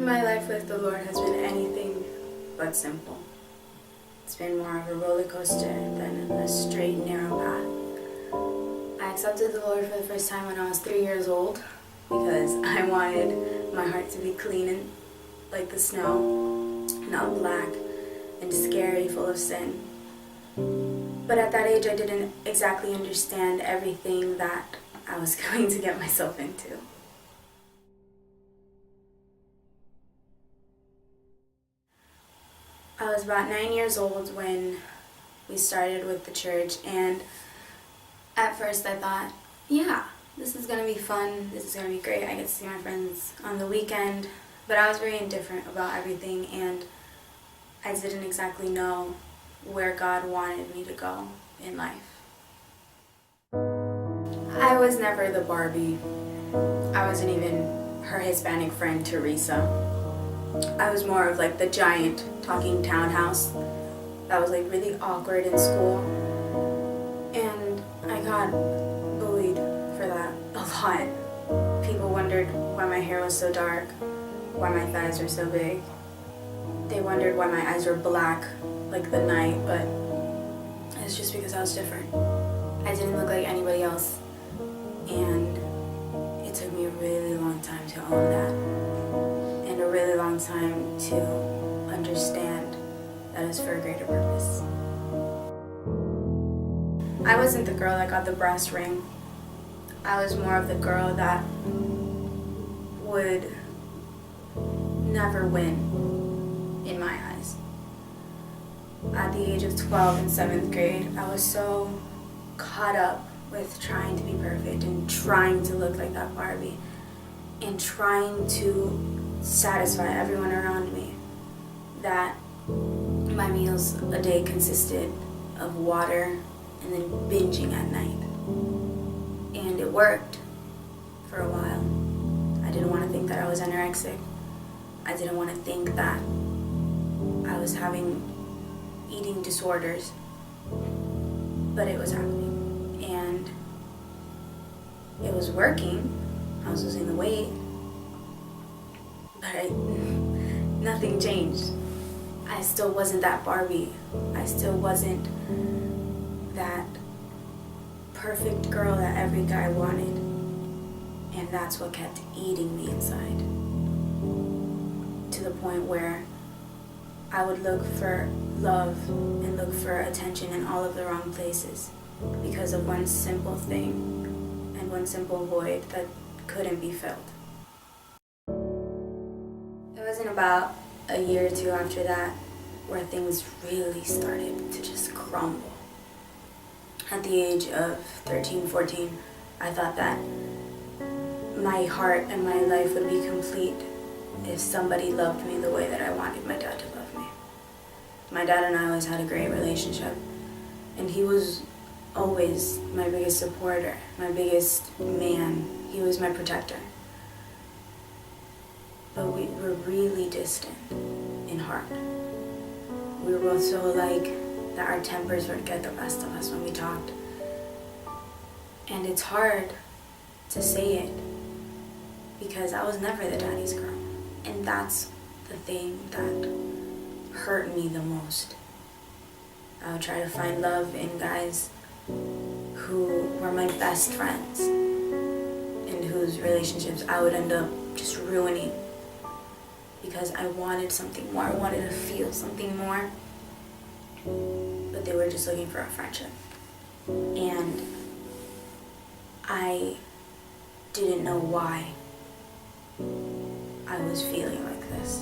My life with the Lord has been anything but simple. It's been more of a roller coaster than a straight and narrow path. I accepted the Lord for the first time when I was 3 years old because I wanted my heart to be clean and like the snow, not black and scary, full of sin. But at that age, I didn't exactly understand everything that I was going to get myself into. I was about 9 years old when we started with the church, and at first I thought, yeah, this is going to be fun, this is going to be great, I get to see my friends on the weekend, but I was very indifferent about everything, and I didn't exactly know where God wanted me to go in life. I was never the Barbie. I wasn't even her Hispanic friend Teresa. I was more of like the giant talking townhouse that was like really awkward in school, and I got bullied for that a lot. People wondered why my hair was so dark, why my thighs were so big. They wondered why my eyes were black like the night, but it's just because I was different. I didn't look like anybody else, and it took me a really long time to own that, and a really long time to understand that it's for a greater purpose. I wasn't the girl that got the brass ring. I was more of the girl that would never win in my eyes. At the age of 12 in 7th grade, I was so caught up with trying to be perfect and trying to look like that Barbie and trying to satisfy everyone around me that my meals a day consisted of water and then binging at night. And it worked for a while. I didn't want to think that I was anorexic. I didn't want to think that I was having eating disorders, but it was happening, and it was working. I was losing the weight, but nothing changed. I still wasn't that Barbie. I still wasn't that perfect girl that every guy wanted, and that's what kept eating me inside, to the point where I would look for love and look for attention in all of the wrong places because of one simple thing and one simple void that couldn't be filled. It wasn't about a year or two after that where things really started to just crumble. At the age of 13, 14, I thought that my heart and my life would be complete if somebody loved me the way that I wanted my dad to love me. My dad and I always had a great relationship, and he was always my biggest supporter, my biggest man. He was my protector. But we were really distant in heart. We were both so alike that our tempers would get the best of us when we talked. And it's hard to say it because I was never the daddy's girl. And that's the thing that hurt me the most. I would try to find love in guys who were my best friends and whose relationships I would end up just ruining because I wanted something more. I wanted to feel something more, but they were just looking for a friendship. And I didn't know why I was feeling like this.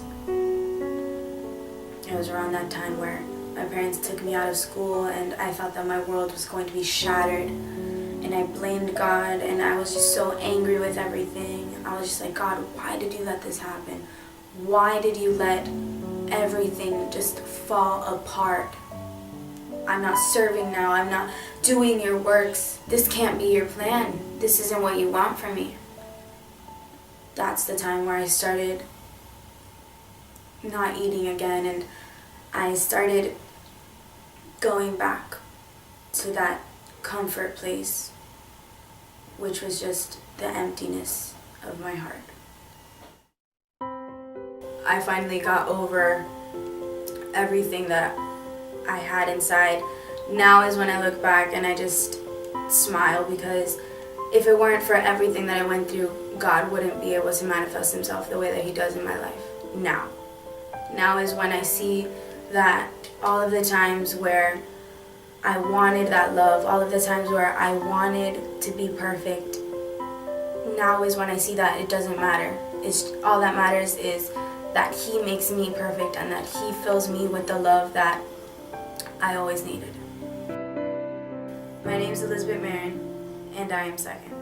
It was around that time where my parents took me out of school, and I thought that my world was going to be shattered, and I blamed God, and I was just so angry with everything. I was just like, God, why did you let this happen? Why did you let everything just fall apart? I'm not serving now. I'm not doing your works. This can't be your plan. This isn't what you want from me. That's the time where I started not eating again, and I started going back to that comfort place, which was just the emptiness of my heart. I finally got over everything that I had inside, now is when I look back and I just smile, because if it weren't for everything that I went through, God wouldn't be able to manifest himself the way that he does in my life now. Now is when I see that all of the times where I wanted that love, all of the times where I wanted to be perfect, now is when I see that it doesn't matter. All that matters is that he makes me perfect and that he fills me with the love that I always needed. My name is Elizabet M, and I am second.